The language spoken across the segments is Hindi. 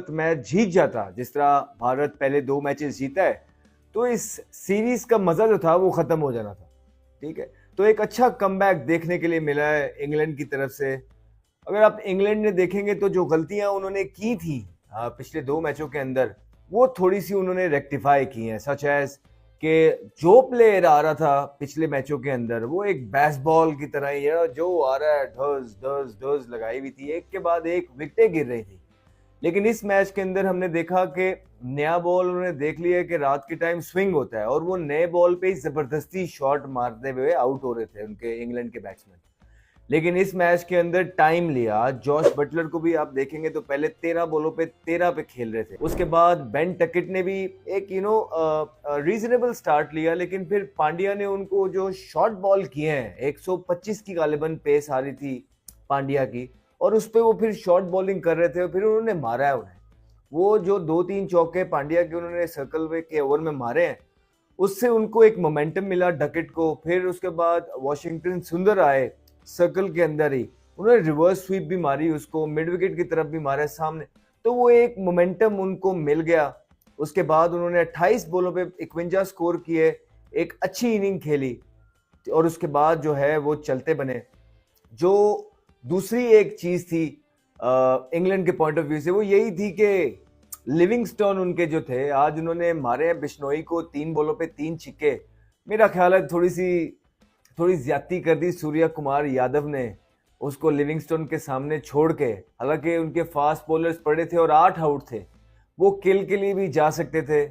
भारत मैच जीत जाता, जिस तरह भारत पहले 2 मैचेस जीता है, तो इस सीरीज का मजा जो था वो खत्म हो जाना था। ठीक है, तो एक अच्छा कमबैक देखने के लिए मिला है इंग्लैंड की तरफ से। अगर आप इंग्लैंड ने देखेंगे तो जो गलतियां उन्होंने की थी पिछले 2 मैचों के अंदर, वो थोड़ी सी उन्होंने रेक्टिफाई की हैं। सच एज कि जो प्लेयर आ रहा था पिछले मैचों के अंदर, वो एक बेसबॉल की तरह ही है, जो आ रहा है ढस ढस ढस लगाई हुई थी, एक के बाद एक विकेटें गिर रही थी। लेकिन इस मैच के अंदर हमने देखा कि नया बॉल उन्होंने देख लिया कि रात के टाइम स्विंग होता है, और वो नए बॉल पे ही जबरदस्ती शॉट मारते हुए आउट हो रहे थे उनके इंग्लैंड के बैट्समैन। लेकिन इस मैच के अंदर टाइम लिया। जॉश बटलर को भी आप देखेंगे तो पहले 13 बॉलों पे 13 पे खेल रहे थे। उसके बाद बेन टकेट ने भी एक रीजनेबल स्टार्ट लिया, लेकिन फिर पांड्या ने उनको जो शॉर्ट बॉल किए हैं, 125 की गालिबन पेस आ रही थी पांड्या की, और उस पर वो फिर शॉर्ट बॉलिंग कर रहे थे, और फिर उन्होंने मारा है उन्हें। वो जो 2-3 चौके पांड्या के उन्होंने सर्कल के ओवर में मारे हैं, उससे उनको एक मोमेंटम मिला डकेट को। फिर उसके बाद वॉशिंगटन सुंदर आए सर्कल के अंदर ही, उन्होंने रिवर्स स्वीप भी मारी, उसको मिड विकेट की तरफ भी मारा सामने, तो वो एक मोमेंटम उनको मिल गया। उसके बाद उन्होंने 28 बॉलों पे 51 स्कोर किए, एक अच्छी इनिंग खेली, और उसके बाद जो है वो चलते बने। जो दूसरी एक चीज थी इंग्लैंड के पॉइंट ऑफ व्यू से, वो यही थी कि लिविंगस्टोन उनके जो थे, आज उन्होंने मारे हैं बिश्नोई को 3 बॉलों पे 3 छिक्के। मेरा ख्याल है थोड़ी ज्यादती कर दी सूर्या कुमार यादव ने उसको लिविंगस्टोन के सामने छोड़ के। हालांकि उनके फास्ट बॉलर्स पड़े थे और 8 आउट थे, वो किल के लिए भी जा सकते थे,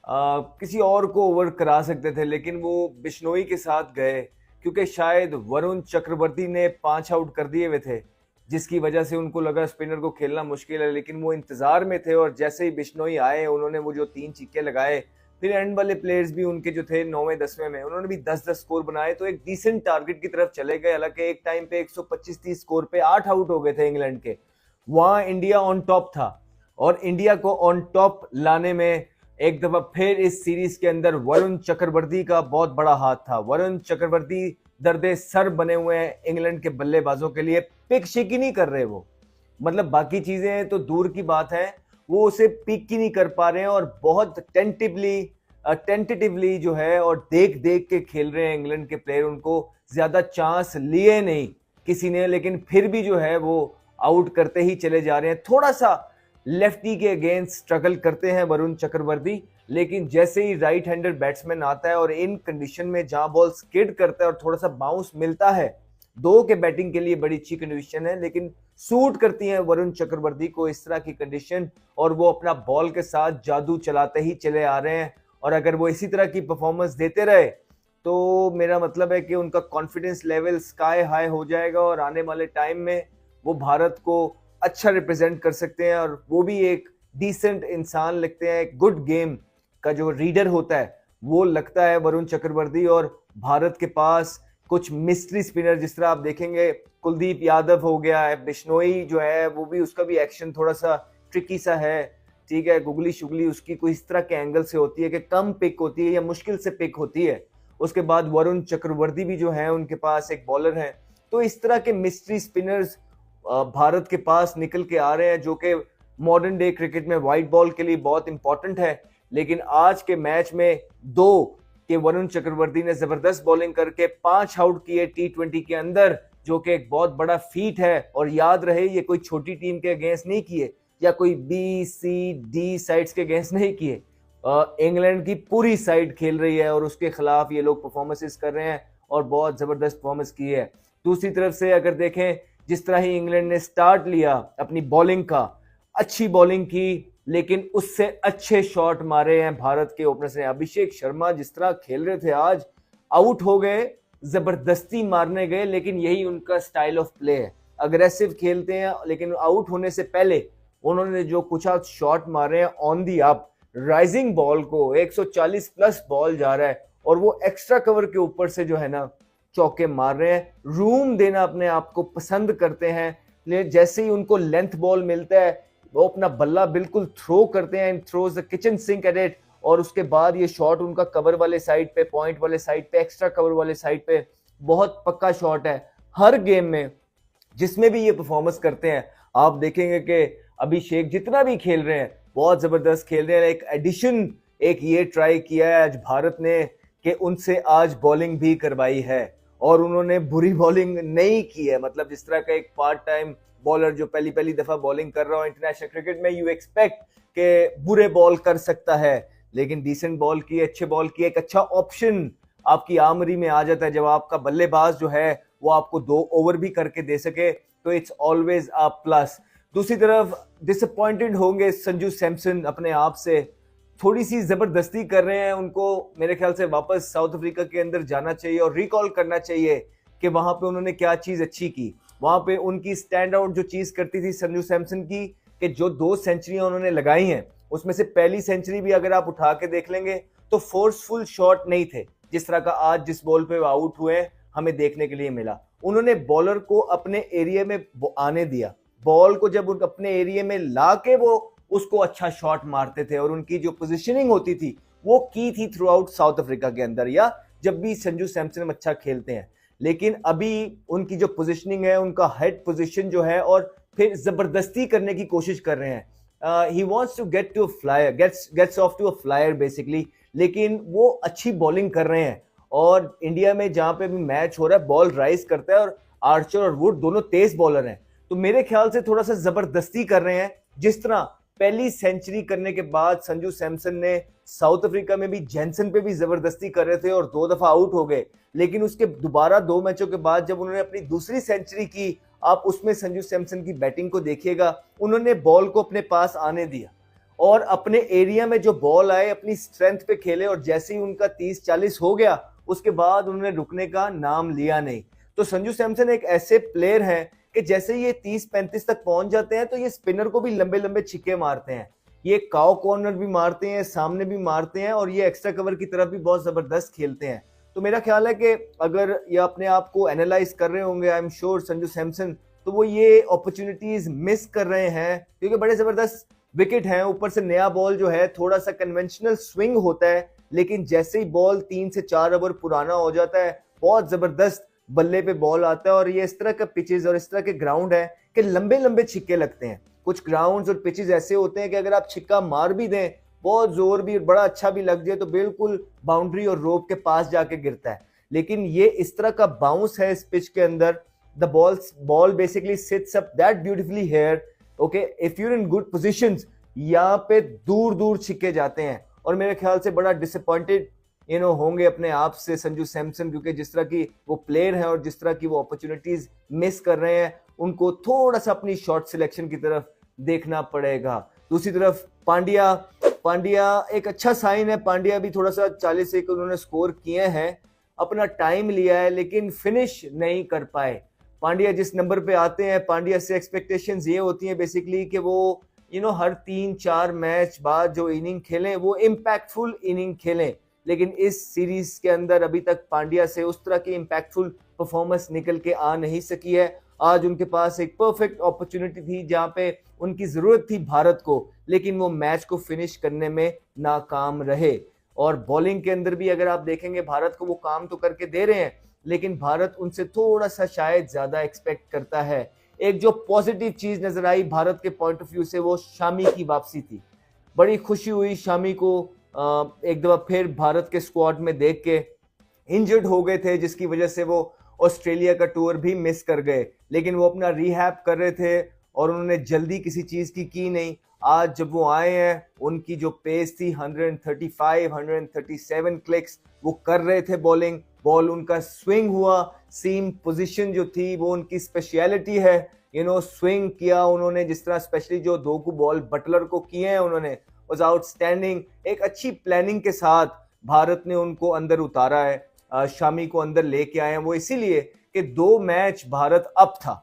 किसी और को ओवर करा सकते थे, लेकिन वो बिश्नोई के साथ गए क्योंकि शायद वरुण चक्रवर्ती ने 5 आउट कर दिए हुए थे, जिसकी वजह से उनको लगा स्पिनर को खेलना मुश्किल है। लेकिन वो इंतजार में थे, और जैसे ही बिश्नोई आए उन्होंने वो जो 3 छिक्के लगाए, फिर एंड वाले प्लेयर्स भी उनके जो थे 9वें 10वें में, उन्होंने भी 10-10 स्कोर बनाए, तो एक डिसेंट टारगेट की तरफ चले गए। हालांकि एक टाइम पे 125-30 स्कोर पे 8 आउट हो गए थे इंग्लैंड के। वहां इंडिया ऑन टॉप था, और इंडिया को ऑन टॉप लाने में एक दफा फिर इस सीरीज के अंदर वरुण चक्रवर्ती का बहुत बड़ा हाथ था। वरुण चक्रवर्ती दर्दे सर बने हुए हैं इंग्लैंड के बल्लेबाजों के लिए, पिक शिक ही नहीं कर रहे वो, मतलब बाकी चीजें तो दूर की बात है, वो उसे पिक ही नहीं कर पा रहे हैं, और बहुत टेंटेटिवली जो है और देख देख के खेल रहे हैं इंग्लैंड के प्लेयर। उनको ज्यादा चांस लिए नहीं किसी ने, लेकिन फिर भी जो है वो आउट करते ही चले जा रहे हैं। थोड़ा सा लेफ्टी के अगेंस्ट स्ट्रगल करते हैं वरुण चक्रवर्ती, लेकिन जैसे ही राइट हैंडर बैट्समैन आता है और इन कंडीशन में जहां बॉल स्किड करता है और थोड़ा सा बाउंस मिलता है, 2 के बैटिंग के लिए बड़ी अच्छी कंडीशन है, लेकिन सूट करती है वरुण चक्रवर्ती को इस तरह की कंडीशन, और वो अपना बॉल के साथ जादू चलाते ही चले आ रहे हैं। और अगर वो इसी तरह की परफॉर्मेंस देते रहे तो मेरा मतलब है कि उनका कॉन्फिडेंस लेवल स्काई हाई हो जाएगा, और आने वाले टाइम में वो भारत को अच्छा रिप्रेजेंट कर सकते हैं। और वो भी एक डिसेंट इंसान लगते हैं, एक गुड गेम का जो रीडर होता है वो लगता है वरुण चक्रवर्ती। और भारत के पास कुछ मिस्ट्री स्पिनर, जिस तरह आप देखेंगे कुलदीप यादव हो गया है, बिश्नोई जो है वो भी, उसका भी एक्शन थोड़ा सा ट्रिकी सा है, ठीक है, गुगली शुगली उसकी कोई इस तरह के एंगल से होती है कि कम पिक होती है या मुश्किल से पिक होती है। उसके बाद वरुण चक्रवर्ती भी जो है उनके पास एक बॉलर है, तो इस तरह के मिस्ट्री स्पिनर्स भारत के पास निकल के आ रहे हैं, जो कि मॉडर्न डे क्रिकेट में व्हाइट बॉल के लिए बहुत इंपॉर्टेंट है। लेकिन आज के मैच में 2 के वरुण चक्रवर्ती ने जबरदस्त बॉलिंग करके 5 आउट किए T20 के अंदर, जो कि एक बहुत बड़ा फीट है। और याद रहे ये कोई छोटी टीम के अगेंस्ट नहीं किए, या कोई B-C-D साइड्स के अगेंस्ट नहीं किए, इंग्लैंड की पूरी साइड खेल रही है और उसके खिलाफ ये लोग परफॉर्मेंसेस कर रहे हैं, और बहुत जबरदस्त परफॉर्मेंस की है। दूसरी तरफ से अगर देखें, जिस तरह ही इंग्लैंड ने स्टार्ट लिया अपनी बॉलिंग का, अच्छी बॉलिंग की, लेकिन उससे अच्छे शॉट मारे हैं भारत के ओपनर्स ने। अभिषेक शर्मा जिस तरह खेल रहे थे आज, आउट हो गए, जबरदस्ती मारने गए, लेकिन यही उनका स्टाइल ऑफ प्ले है, अग्रेसिव खेलते हैं। लेकिन आउट होने से पहले उन्होंने जो कुछ शॉट मारे हैं on the up, rising ball को 140 प्लस बॉल जा रहा है, और वो एक्स्ट्रा कवर के ऊपर से जो है ना चौके मार रहे हैं। रूम देना अपने आप को पसंद करते हैं, लेकिन जैसे ही उनको लेंथ बॉल मिलता है वो अपना बल्ला बिल्कुल थ्रो करते हैं, throws the kitchen sink at it. और उसके बाद ये शॉट उनका कवर वाले साइड पे, पॉइंट वाले साइड पे, एक्स्ट्रा कवर वाले साइड पे बहुत पक्का शॉट है। हर गेम में जिसमें भी ये परफॉर्मेंस करते हैं, आप देखेंगे कि अभिषेक जितना भी खेल रहे हैं बहुत जबरदस्त खेल रहे हैं। एक एडिशन एक ये ट्राई किया है आज भारत ने कि उनसे आज बॉलिंग भी करवाई है और उन्होंने बुरी बॉलिंग नहीं की है। मतलब जिस तरह का एक पार्ट टाइम बॉलर जो पहली दफा बॉलिंग कर रहा हो इंटरनेशनल क्रिकेट में, यू एक्सपेक्ट कि बुरे बॉल कर सकता है, लेकिन डिसेंट बॉल की, अच्छे बॉल की, एक अच्छा ऑप्शन आपकी आमरी में आ जाता है जब आपका बल्लेबाज जो है वो आपको 2 ओवर भी करके दे सके, तो इट्स ऑलवेज अ प्लस। दूसरी तरफ डिसअपॉइंटेड होंगे संजू सैमसन अपने आप से, थोड़ी सी जबरदस्ती कर रहे हैं। उनको मेरे ख्याल से वापस साउथ अफ्रीका के अंदर जाना चाहिए और रिकॉल करना चाहिए कि वहां पे उन्होंने क्या चीज अच्छी की। वहां पे उनकी स्टैंड आउट जो चीज करती थी संजू सैमसन की, कि जो 2 सेंचुरियां उन्होंने लगाई हैं उसमें से पहली सेंचुरी भी अगर आप उठा के देख लेंगे तो फोर्सफुल शॉट नहीं थे जिस तरह का आज जिस बॉल पे आउट हुए हमें देखने के लिए मिला। उन्होंने बॉलर को अपने एरिया में आने दिया, बॉल को जब उन अपने एरिया में ला के वो उसको अच्छा शॉट मारते थे और उनकी जो पोजीशनिंग होती थी वो की थी थ्रू आउट साउथ अफ्रीका के अंदर, या जब भी संजू सैमसन अच्छा खेलते हैं। लेकिन अभी उनकी जो पोजीशनिंग है, उनका हेड पोजीशन जो है, और फिर जबरदस्ती करने की कोशिश कर रहे हैं। He wants to get to flyer, gets off to a flyer basically, लेकिन वो अच्छी बॉलिंग कर रहे हैं। और इंडिया में जहां पे भी मैच हो रहा है बॉल राइज करता है और आर्चर और वुड दोनों तेज बॉलर हैं, तो मेरे ख्याल से थोड़ा सा जबरदस्ती कर रहे हैं। जिस तरह पहली सेंचुरी करने के बाद संजू सैमसन ने साउथ अफ्रीका में भी जेनसन पे भी जबरदस्ती कर रहे थे और 2 दफा आउट हो गए, लेकिन उसके दोबारा 2 मैचों के बाद जब उन्होंने अपनी दूसरी सेंचुरी की, आप उसमें संजू सैमसन की बैटिंग को देखिएगा, उन्होंने बॉल को अपने पास आने दिया और अपने एरिया में जो बॉल आए अपनी स्ट्रेंथ पे खेले, और जैसे ही उनका 30-40 हो गया उसके बाद उन्होंने रुकने का नाम लिया नहीं। तो संजू सैमसन एक ऐसे प्लेयर हैं कि जैसे ये 30-35 तक पहुंच जाते हैं तो ये स्पिनर को भी लंबे लंबे छिक्के मारते हैं, ये काउ कॉर्नर भी मारते हैं, सामने भी मारते हैं, और ये एक्स्ट्रा कवर की तरफ भी बहुत जबरदस्त खेलते हैं। तो मेरा ख्याल है कि अगर ये अपने आप को एनालाइज कर रहे होंगे I am sure Sanju Samson, तो वो ये अपॉर्चुनिटीज मिस कर रहे हैं क्योंकि बड़े जबरदस्त विकेट हैं, ऊपर से नया बॉल जो है थोड़ा सा कन्वेंशनल स्विंग होता है, लेकिन जैसे ही बॉल 3 से 4 ओवर पुराना हो जाता है बहुत जबरदस्त बल्ले पे बॉल आता है। और ये इस तरह का पिचेस और इस तरह के ग्राउंड है कि लंबे लंबे छिक्के लगते हैं। कुछ ग्राउंड्स और पिचेस ऐसे होते हैं कि अगर आप छिक्का मार भी दें, बहुत जोर भी बड़ा अच्छा भी लग जाए, तो बिल्कुल बाउंड्री और रोप के पास जाके गिरता है। लेकिन ये इस तरह का बाउंस है इस पिच के अंदर, the ball basically sits up that beautifully here, okay, if you're in good positions, यहाँ पे दूर दूर छिक्के जाते हैं। और मेरे ख्याल से बड़ा डिसअपॉइंटेड होंगे अपने आप से संजू सैमसन, क्योंकि जिस तरह की वो प्लेयर हैं और जिस तरह की वो अपॉर्चुनिटीज मिस कर रहे हैं, उनको थोड़ा सा अपनी शॉट सिलेक्शन की तरफ देखना पड़ेगा। दूसरी तरफ पांड्या एक अच्छा साइन है, पांड्या भी थोड़ा सा 40 एक उन्होंने स्कोर किए हैं, अपना टाइम लिया है लेकिन फिनिश नहीं कर पाए। पांड्या जिस नंबर पे आते हैं, पांड्या से एक्सपेक्टेशंस ये होती हैं बेसिकली कि वो हर 3-4 मैच बाद जो इनिंग खेलें वो इम्पैक्टफुल इनिंग खेलें, लेकिन इस सीरीज के अंदर अभी तक पांड्या से उस तरह की इम्पैक्टफुल परफॉर्मेंस निकल के आ नहीं सकी है। आज उनके पास एक परफेक्ट अपॉर्चुनिटी थी जहां पे उनकी जरूरत थी भारत को, लेकिन वो मैच को फिनिश करने में नाकाम रहे। और बॉलिंग के अंदर भी अगर आप देखेंगे भारत को वो काम तो करके दे रहे हैं, लेकिन भारत उनसे थोड़ा सा शायद ज्यादा एक्सपेक्ट करता है। एक जो पॉजिटिव चीज नजर आई भारत के पॉइंट ऑफ व्यू से वो शामी की वापसी थी। बड़ी खुशी हुई शामी को एक दफा फिर भारत के स्क्वाड में देख के। इंजर्ड हो गए थे जिसकी वजह से वो ऑस्ट्रेलिया का टूर भी मिस कर गए, लेकिन वो अपना रिहैब कर रहे थे और उन्होंने जल्दी किसी चीज की नहीं। आज जब वो आए हैं, उनकी जो पेस थी 135-137 क्लिक्स वो कर रहे थे बॉलिंग, बॉल उनका स्विंग हुआ, सीम पोजीशन जो थी वो उनकी स्पेशलिटी है, स्विंग किया उन्होंने, जिस तरह स्पेशली जो 2 को बॉल बटलर को किए हैं उन्होंने, वाज आउटस्टैंडिंग। एक अच्छी प्लानिंग के साथ भारत ने उनको अंदर उतारा है, शामी को अंदर लेके आए हैं वो इसीलिए कि 2 मैच भारत अप था।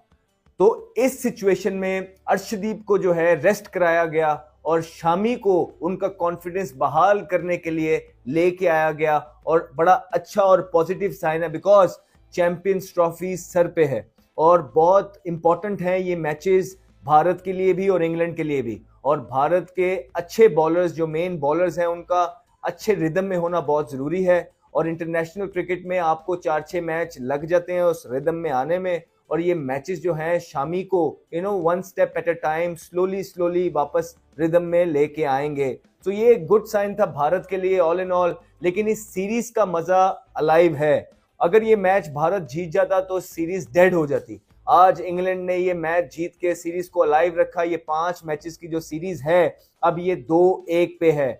तो इस सिचुएशन में अर्शदीप को जो है रेस्ट कराया गया और शामी को उनका कॉन्फिडेंस बहाल करने के लिए लेके आया गया, और बड़ा अच्छा और पॉजिटिव साइन है बिकॉज चैंपियंस ट्रॉफी सर पे है और बहुत इंपॉर्टेंट है ये मैचेस भारत के लिए भी और इंग्लैंड के लिए भी। और भारत के अच्छे बॉलर्स जो मेन बॉलर्स हैं उनका अच्छे रिदम में होना बहुत जरूरी है, और इंटरनेशनल क्रिकेट में आपको 4-6 मैच लग जाते हैं उस रिदम में आने में, और ये मैचेस जो हैं शामी को one step at a time slowly slowly वापस रिदम में लेके आएंगे। तो ये एक गुड साइन था भारत के लिए ऑल इन ऑल। लेकिन इस सीरीज का मजा अलाइव है। अगर ये मैच भारत जीत जाता तो सीरीज डेड हो जाती। आज इंग्लैंड ने ये मैच जीत के सीरीज को अलाइव रखा। ये 5 मैचेस की जो सीरीज है अब ये 2-1 पे है।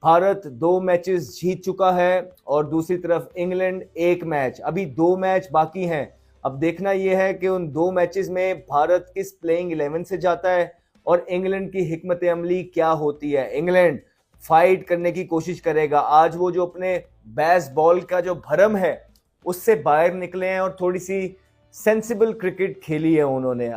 भारत 2 मैचेस जीत चुका है और दूसरी तरफ इंग्लैंड 1 मैच। अभी 2 मैच बाकी हैं। अब देखना यह है कि उन 2 मैचेस में भारत किस प्लेइंग 11 से जाता है और इंग्लैंड की हिकमत अमली क्या होती है। इंग्लैंड फाइट करने की कोशिश करेगा। आज वो जो अपने बेस बॉल का जो भरम है उससे बाहर निकले हैं और थोड़ी सी सेंसिबल क्रिकेट खेली है उन्होंने।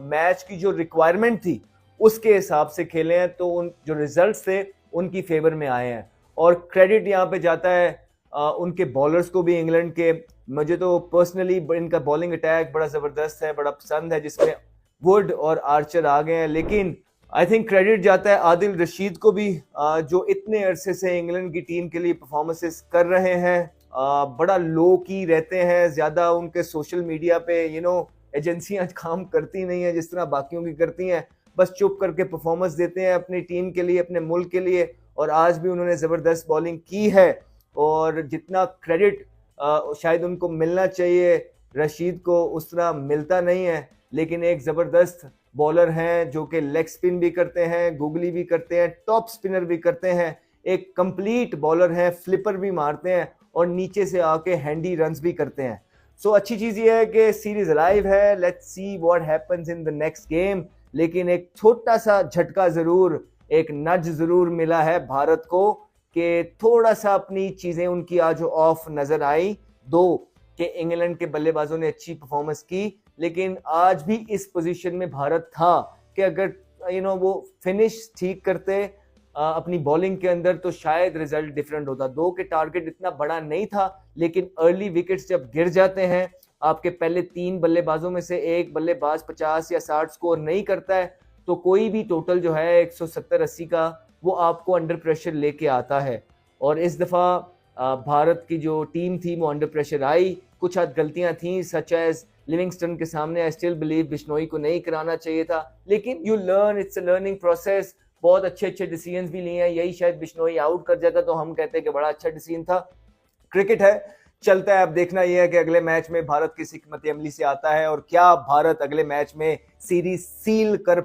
मैच की जो रिक्वायरमेंट थी उसके हिसाब से खेले हैं तो उन जो रिजल्ट्स थे उनकी फेवर में आए हैं। और क्रेडिट यहाँ पे जाता है उनके बॉलर्स को भी इंग्लैंड के। मुझे तो पर्सनली इनका बॉलिंग अटैक बड़ा ज़बरदस्त है, बड़ा पसंद है, जिसमें वुड और आर्चर आ गए हैं। लेकिन आई थिंक क्रेडिट जाता है आदिल रशीद को भी, जो इतने अरसे से इंग्लैंड की टीम के लिए परफॉर्मेंसेस कर रहे हैं। बड़ा लो की रहते हैं, ज़्यादा उनके सोशल मीडिया पे एजेंसियां काम करती नहीं है जिस तरह बाकियों की करती हैं। बस चुप करके परफॉर्मेंस देते हैं अपनी टीम के लिए, अपने मुल्क के लिए। और आज भी उन्होंने ज़बरदस्त बॉलिंग की है और जितना क्रेडिट शायद उनको मिलना चाहिए रशीद को उस तरह मिलता नहीं है। लेकिन एक ज़बरदस्त बॉलर हैं जो कि लेग स्पिन भी करते हैं, गुगली भी करते हैं, टॉप स्पिनर भी करते हैं। एक कंप्लीट बॉलर हैं, फ्लिपर भी मारते हैं और नीचे से आके हैंडी रन्स भी करते हैं। सो अच्छी चीज़ ये है कि सीरीज लाइव है। Let's see what happens in the next game. लेकिन एक छोटा सा झटका ज़रूर, एक नज ज़रूर मिला है भारत को कि थोड़ा सा अपनी चीज़ें उनकी आज ऑफ नज़र आई। दो कि इंग्लैंड के बल्लेबाजों ने अच्छी परफॉर्मेंस की, लेकिन आज भी इस पोजीशन में भारत था कि अगर वो फिनिश ठीक करते अपनी बॉलिंग के अंदर तो शायद रिजल्ट डिफरेंट होता। 2 के टारगेट इतना बड़ा नहीं था, लेकिन अर्ली विकेट्स जब गिर जाते हैं, आपके पहले 3 बल्लेबाजों में से एक बल्लेबाज 50 या 60 स्कोर नहीं करता है तो कोई भी टोटल जो है 170-80 का वो आपको अंडर प्रेशर लेके आता है। और इस दफ़ा भारत की जो टीम थी वो अंडर प्रेशर आई। कुछ हद गलतियां थी, सच एज लिविंगस्टन के सामने आई स्टिल बिलीव बिश्नोई को नहीं कराना चाहिए था, लेकिन you learn, it's a learning process. बहुत अच्छे डिसीजंस भी लिए हैं। यही शायद बिश्नोई आउट कर जाता तो हम कहते हैं कि बड़ा अच्छा डिसीजन था। क्रिकेट है, चलता है। अब देखना यह है कि अगले मैच में भारत किस हिकमत अमली से आता है और क्या भारत अगले मैच में सीरीज सील कर